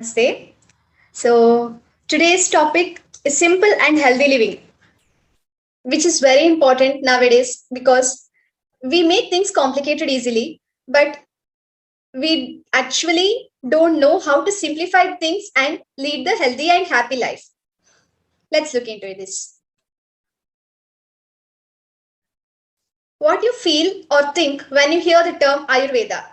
Namaste. So, today's topic is simple and healthy living, which is very important nowadays because we make things complicated easily, but we actually don't know how to simplify things and lead the healthy and happy life. Let's look into this. What you feel or think when you hear the term Ayurveda?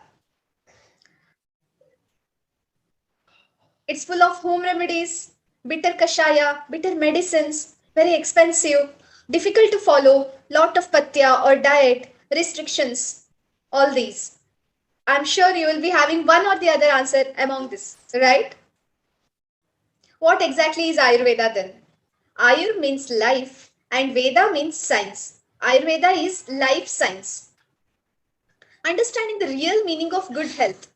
It's full of home remedies, bitter kashaya, bitter medicines, very expensive, difficult to follow, lot of patya or diet, restrictions, all these. I'm sure you will be having one or the other answer among this, right? What exactly is Ayurveda then? Ayur means life and Veda means science. Ayurveda is life science. Understanding the real meaning of good health.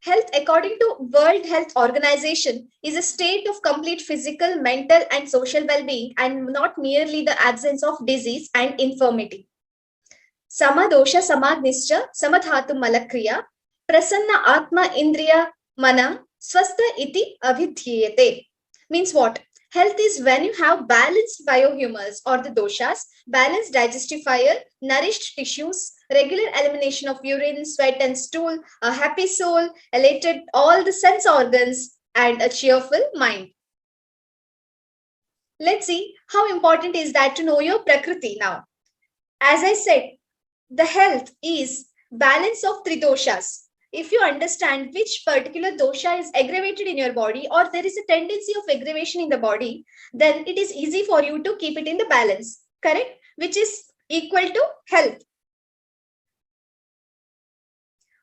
Health, according to World Health Organization, is a state of complete physical, mental, and social well-being, and not merely the absence of disease and infirmity. Samadosha samagnischa samadhatu malakriya prasanna atma indriya mana swastha iti avidhyete. Means what? Health is when you have balanced biohumors or the doshas, balanced digestive fire, nourished tissues, regular elimination of urine, sweat, and stool, a happy soul, elated all the sense organs, and a cheerful mind. Let's see how important is that to know your prakriti now. As I said, the health is balance of three doshas. If you understand which particular dosha is aggravated in your body or there is a tendency of aggravation in the body, then it is easy for you to keep it in the balance, correct? Which is equal to health.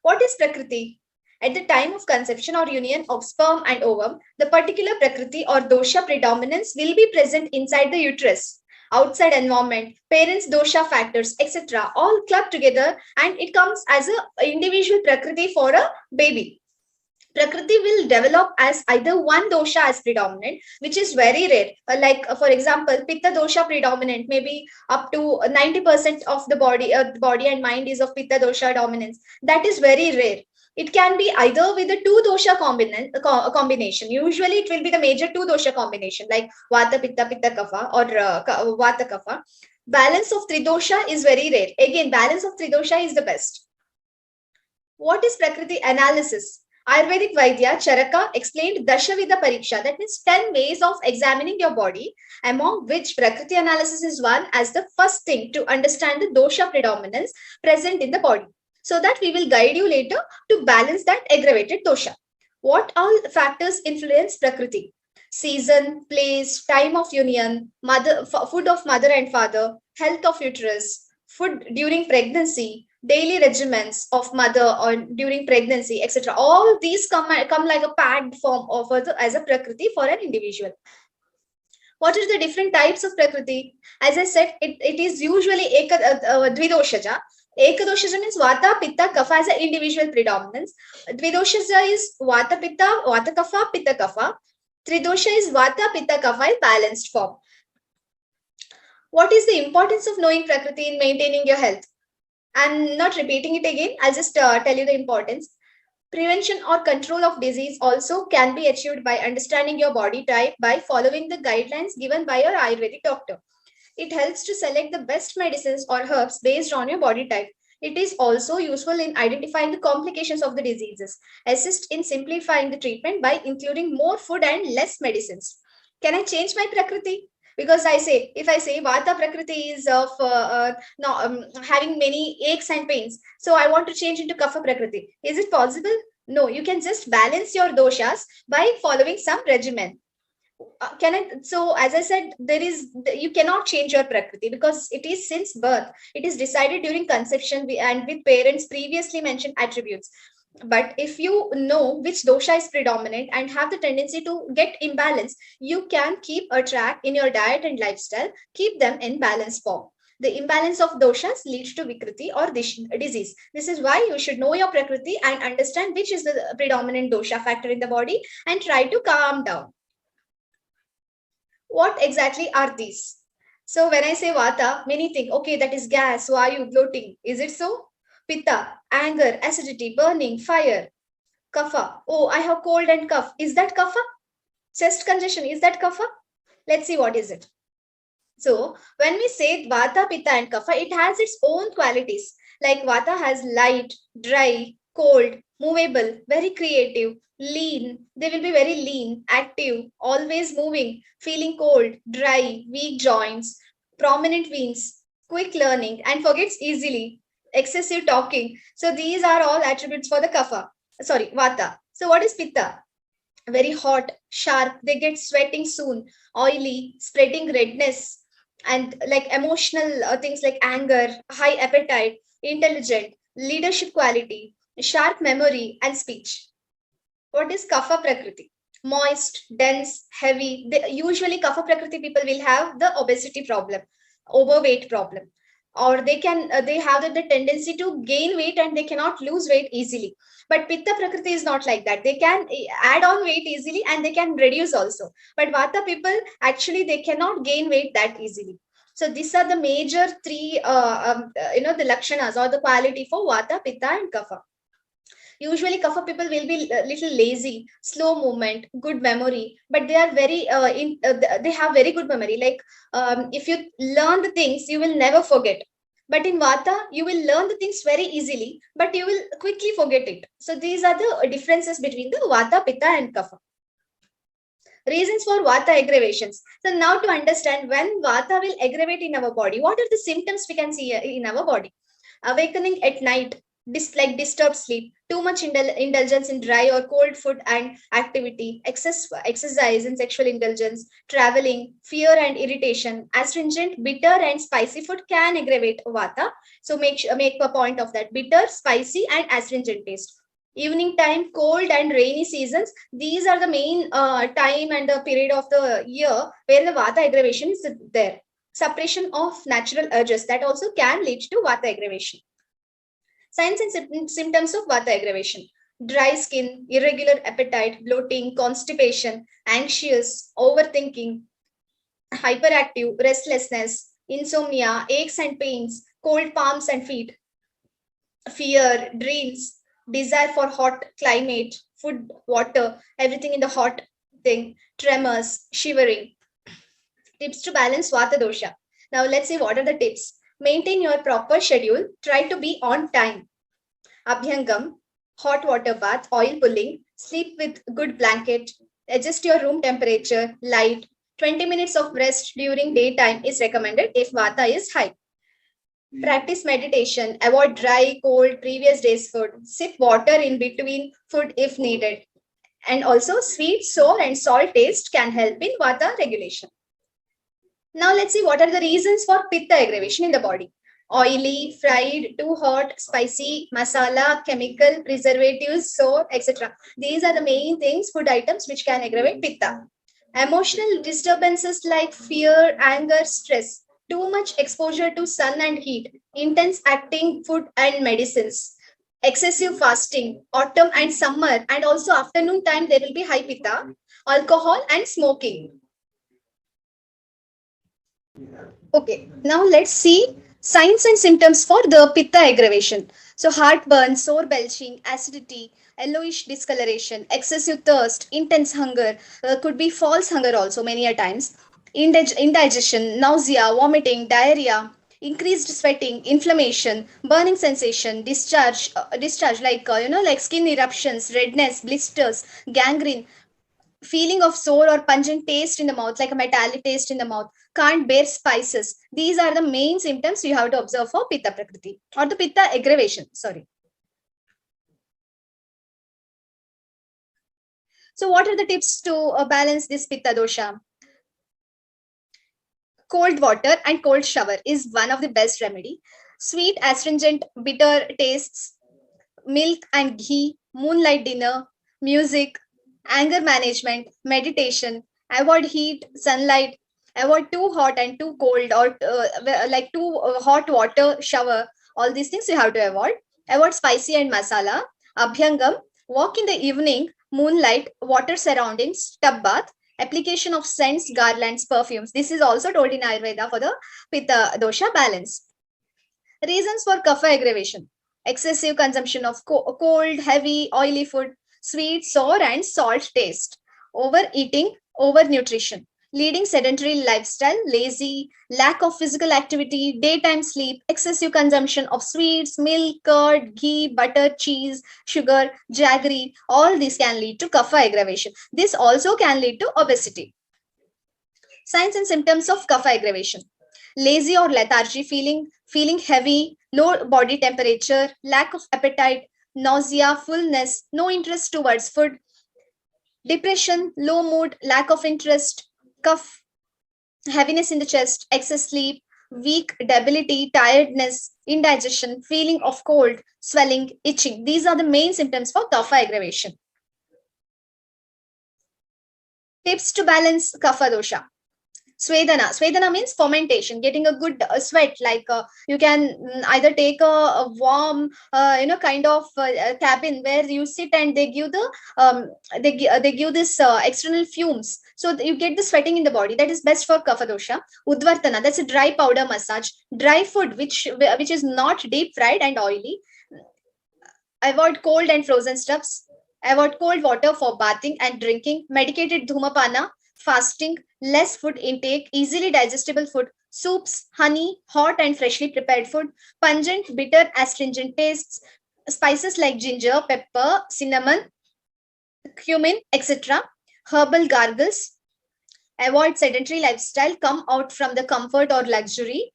What is prakriti? At the time of conception or union of sperm and ovum, the particular prakriti or dosha predominance will be present inside the uterus. Outside environment, parents, dosha factors, etc., all clubbed together, and it comes as a individual prakriti for a baby. Prakriti will develop as either one dosha as predominant, which is very rare. For example, Pitta dosha predominant, maybe up to 90% of the body and mind is of Pitta dosha dominance. That is very rare. It can be either with a two dosha combination. Usually, it will be the major two dosha combination, like Vata Pitta Pitta Kapha or Vata Kapha. Balance of Tridosha is very rare. Again, balance of Tridosha is the best. What is Prakriti analysis? Ayurvedic Vaidya Charaka explained Dashavida Pariksha, that means 10 ways of examining your body, among which Prakriti analysis is one as the first thing to understand the dosha predominance present in the body, so that we will guide you later to balance that aggravated dosha. What all factors influence Prakriti? Season, place, time of union, food of mother and father, health of uterus, food during pregnancy, daily regimens of mother or during pregnancy, etc. All these come like a packed form of as a prakriti for an individual. What are the different types of prakriti? As I said, it is usually dvidoshaja. Ekadoshaja means vata, pitta, kapha as an individual predominance. Dvidoshaja is vata, pitta, vata, kapha, pitta, kapha. Tridosha is vata, pitta, kapha in balanced form. What is the importance of knowing prakriti in maintaining your health? I'm not repeating it again. I'll just tell you the importance. Prevention or control of disease also can be achieved by understanding your body type by following the guidelines given by your Ayurvedic doctor. It helps to select the best medicines or herbs based on your body type. It is also useful in identifying the complications of the diseases, assist in simplifying the treatment by including more food and less medicines. Can I change my prakriti? Because if I say Vata prakriti is of no, having many aches and pains, so I want to change into Kapha prakriti. Is it possible? No, you can just balance your doshas by following some regimen. Can I? So as I said, you cannot change your prakriti because it is since birth. It is decided during conception and with parents previously mentioned attributes. But if you know which dosha is predominant and have the tendency to get imbalance, you can keep a track in your diet and lifestyle, keep them in balance form. The imbalance of doshas leads to vikriti or disease. This is why you should know your prakriti and understand which is the predominant dosha factor in the body and try to calm down. What exactly are these? So when I say vata, many think, okay, that is gas, vayu, bloating. Is it so? Pitta, anger, acidity, burning, fire. Kapha. Oh, I have cold and cough. Is that kapha? Chest congestion. Is that kapha? Let's see what is it. So when we say Vata, Pitta and Kapha, it has its own qualities. Like Vata has light, dry, cold, movable, very creative, lean. They will be very lean, active, always moving, feeling cold, dry, weak joints, prominent veins, quick learning, and forgets easily, excessive talking. So these are all attributes for the Kapha. Sorry, Vata. So what is Pitta? Very hot, sharp, they get sweating soon, oily, spreading redness, and like emotional things like anger, high appetite, intelligent, leadership quality, sharp memory, and speech. What is Kapha Prakriti? Moist, dense, heavy. Usually, Kapha Prakriti people will have the obesity problem, overweight problem, or they have the tendency to gain weight and they cannot lose weight easily. But Pitta Prakriti is not like that. They can add on weight easily and they can reduce also. But Vata people actually they cannot gain weight that easily. So these are the major three, the lakshanas or the quality for Vata, Pitta, and Kapha. Usually kapha people will be a little lazy, slow movement, good memory, but they are they have very good memory. Like if you learn the things you will never forget, but in vata you will learn the things very easily but you will quickly forget it. So these are the differences between the vata, pitta and kapha. Reasons for vata aggravations. So now to understand when vata will aggravate in our body, what are the symptoms we can see in our body? Awakening at night, like disturbed sleep, too much indulgence in dry or cold food and activity, exercise and sexual indulgence, traveling, fear and irritation, astringent, bitter and spicy food can aggravate vata. So make a point of that: bitter, spicy, and astringent taste. Evening time, cold and rainy seasons, these are the main time and the period of the year where the vata aggravation is there. Suppression of natural urges, that also can lead to vata aggravation. Signs and symptoms of vata aggravation: dry skin, irregular appetite, bloating, constipation, anxious, overthinking, hyperactive, restlessness, insomnia, aches and pains, cold palms and feet, fear, dreams, desire for hot climate, food, water, everything in the hot thing, tremors, shivering. Tips to balance Vata dosha. Now let's see what are the tips. Maintain your proper schedule. Try to be on time. Abhyangam, hot water bath, oil pulling, sleep with good blanket, adjust your room temperature, light. 20 minutes of rest during daytime is recommended if Vata is high. Practice meditation, avoid dry, cold, previous day's food, sip water in between food if needed. And also, sweet, sour, and salt taste can help in Vata regulation. Now, let's see what are the reasons for Pitta aggravation in the body. Oily, fried, too hot, spicy, masala, chemical, preservatives, sour, etc. These are the main things, food items which can aggravate Pitta. Emotional disturbances like fear, anger, stress, too much exposure to sun and heat, intense acting food and medicines, excessive fasting, autumn and summer, and also afternoon time there will be high pitta, alcohol and smoking. Okay, now let's see signs and symptoms for the pitta aggravation. So heartburn, sore belching, acidity, yellowish discoloration, excessive thirst, intense hunger, could be false hunger also many a times, indigestion, nausea, vomiting, diarrhea, increased sweating, inflammation, burning sensation, discharge like like skin eruptions, redness, blisters, gangrene, feeling of sour or pungent taste in the mouth, like a metallic taste in the mouth, can't bear spices. These are the main symptoms you have to observe for pitta prakriti or the pitta aggravation. Sorry. So, what are the tips to balance this pitta dosha? Cold water and cold shower is one of the best remedy. Sweet, astringent, bitter tastes, milk and ghee, moonlight dinner, music, anger management, meditation, avoid heat, sunlight, avoid too hot and too cold or like too hot water shower. All these things you have to avoid. Avoid spicy and masala. Abhyangam, walk in the evening, moonlight, water surroundings, tub bath, application of scents, garlands, perfumes. This is also told in Ayurveda for the Pitta dosha balance. Reasons for kapha aggravation: excessive consumption of cold, heavy, oily food, sweet, sour, and salt taste. Overeating, overnutrition, leading sedentary lifestyle, lazy, lack of physical activity, daytime sleep, excessive consumption of sweets, milk, curd, ghee, butter, cheese, sugar, jaggery. All these can lead to kapha aggravation. This also can lead to obesity. Signs and symptoms of kapha aggravation: lazy or lethargy, feeling heavy, low body temperature, lack of appetite, nausea, fullness, no interest towards food, depression, low mood, lack of interest, cough, heaviness in the chest, excess sleep, weak debility, tiredness, indigestion, feeling of cold, swelling, itching. These are the main symptoms for kapha aggravation. Tips to balance kapha dosha. Swedana means fermentation, getting a good sweat. Like you can either take a warm, kind of cabin where you sit and they give they give this external fumes, so that you get the sweating in the body. That is best for kapha dosha. Udvartana, that's a dry powder massage. Dry food which is not deep fried and oily. Avoid cold and frozen stuffs. Avoid cold water for bathing and drinking. Medicated dhumapana, fasting, less food intake, easily digestible food, soups, honey, hot and freshly prepared food, pungent, bitter, astringent tastes, spices like ginger, pepper, cinnamon, cumin, etc. Herbal gargles. Avoid sedentary lifestyle. Come out from the comfort or luxury.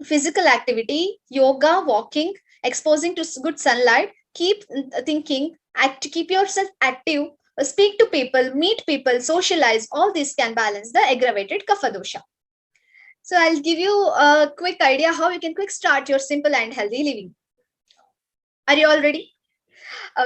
Physical activity, yoga, walking, exposing to good sunlight, keep thinking, keep yourself active, speak to people, meet people, socialize. All this can balance the aggravated kapha dosha. So I'll give you a quick idea how you can quick start your simple and healthy living. Are you all ready?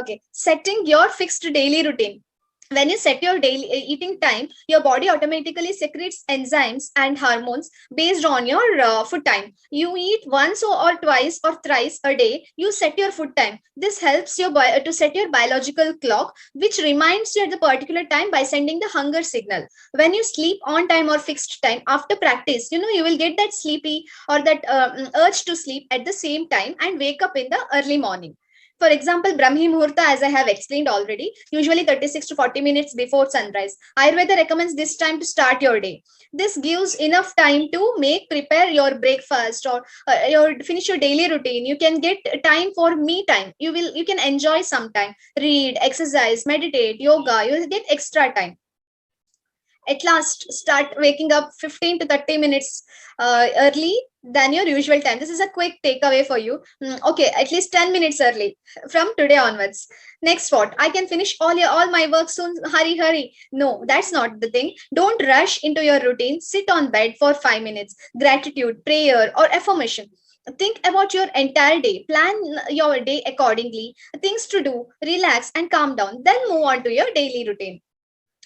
Okay, setting your fixed daily routine. When you set your daily eating time, your body automatically secretes enzymes and hormones based on your food time. You eat once or twice or thrice a day. You set your food time. This helps you to set your biological clock, which reminds you at the particular time by sending the hunger signal. When you sleep on time or fixed time after practice, you will get that sleepy or that urge to sleep at the same time and wake up in the early morning. For example, Brahmi Muhurta, as I have explained already, usually 36 to 40 minutes before sunrise. Ayurveda recommends this time to start your day. This gives enough time to prepare your breakfast or finish your daily routine. You can get time for me time. You can enjoy some time, read, exercise, meditate, yoga. You will get extra time. At last, start waking up 15 to 30 minutes early than your usual time. This is a quick takeaway for you. Okay, at least 10 minutes early from today onwards. Next, what? I can finish all my work soon. Hurry. No, that's not the thing. Don't rush into your routine. Sit on bed for 5 minutes. Gratitude, prayer, or affirmation. Think about your entire day. Plan your day accordingly. Things to do. Relax and calm down. Then move on to your daily routine.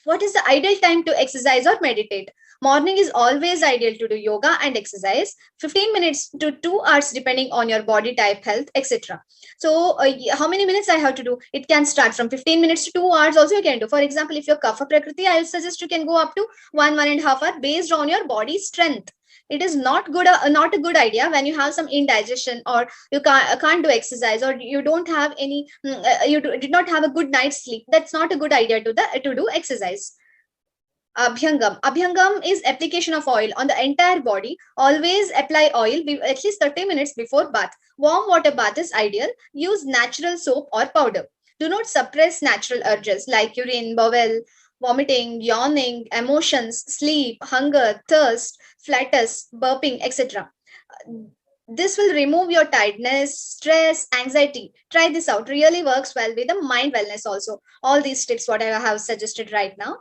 What is the ideal time to exercise or meditate? Morning is always ideal to do yoga and exercise. 15 minutes to 2 hours depending on your body type, health, etc. So how many minutes I have to do? It can start from 15 minutes to 2 hours also you can do. For example, if you're kapha prakriti, I will suggest you can go up to 1.5 hour based on your body strength. It is not a good idea when you have some indigestion or you can't do exercise or you don't have any did not have a good night's sleep. That's not a good idea to do exercise. Abhyangam is application of oil on the entire body. Always apply oil at least 30 minutes before bath. Warm water bath is ideal. Use natural soap or powder. Do not suppress natural urges like urine, bowel, vomiting, yawning, emotions, sleep, hunger, thirst, flatus, burping, etc. This will remove your tiredness, stress, anxiety. Try this out. Really works well with the mind wellness also. All these tips what I have suggested right now.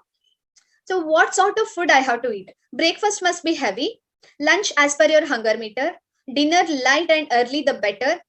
So what sort of food I have to eat? Breakfast must be heavy. Lunch as per your hunger meter. Dinner light and early the better.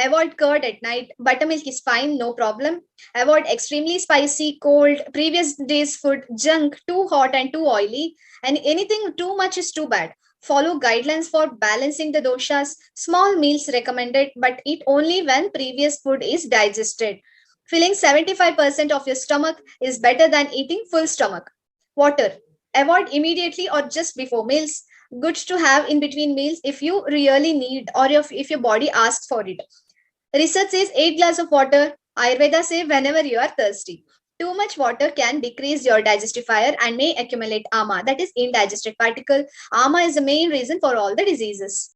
Avoid curd at night. Buttermilk is fine, no problem. Avoid extremely spicy, cold, previous day's food, junk, too hot and too oily. And anything too much is too bad. Follow guidelines for balancing the doshas. Small meals recommended, but eat only when previous food is digested. Filling 75% of your stomach is better than eating full stomach. Water. Avoid immediately or just before meals. Good to have in between meals if you really need or if your body asks for it. Research says 8 glasses of water. Ayurveda says whenever you are thirsty. Too much water can decrease your digestive fire and may accumulate ama, that is indigested particle. Ama is the main reason for all the diseases.